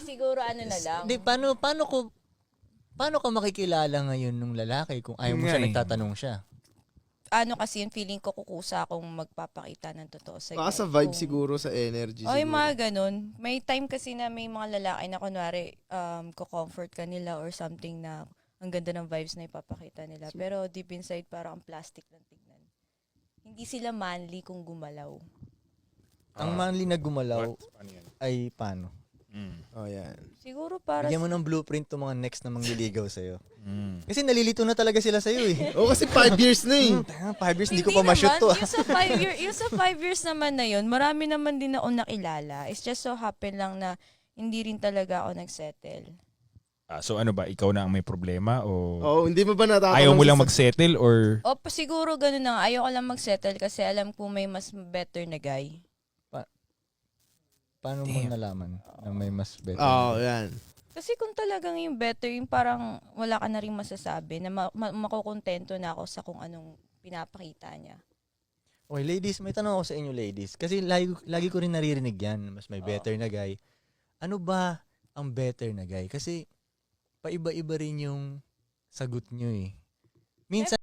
siguro ano na lang. Hindi, paano ko makikilala ngayon nung lalaki kung ayaw mo siya nagtatanong siya? Ano kasi yung feeling ko kukusa akong magpapakita ng totoo sa Baka sa vibe siguro, sa energy O yung siguro. mga ganun. May time kasi na may mga lalaki na kunwari ko-comfort ka nila or something na ang ganda ng vibes na ipapakita nila. Pero deep inside parang ang plastic lang tignan. Hindi sila manly kung gumalaw. Ang manly na gumalaw Ano yan? ay paano? Oh, yan. Siguro para Bigyan mo ng blueprint to mga next na mangliligaw sa'yo. Mm. Kasi nalilito na talaga sila sa'yo eh. Oh, kasi 5 years na eh. 5 years, hindi ko pa ma-shoot to. Yung sa 5 years naman na yun, marami naman din ako nakilala. It's just so happen lang na hindi rin talaga ako nagsettle. So ano ba, ikaw na ang may problema o Oh, hindi mo ba natatanong? ayaw mo lang mag-settle or O siguro ganun na. Ayoko lang mag-settle kasi alam ko may mas better na guy. Paano mo nalaman na may mas better? Oh, yan. Kasi kung talagang yung better, yung parang wala ka na rin masasabi na makukontento na ako sa kung anong pinapakita niya. Okay, ladies, may tanong ako sa inyo, ladies. Kasi lagi ko rin naririnig yan, mas may better na guy. Ano ba ang better na guy? Kasi paiba-iba rin yung sagot nyo eh. Minsan,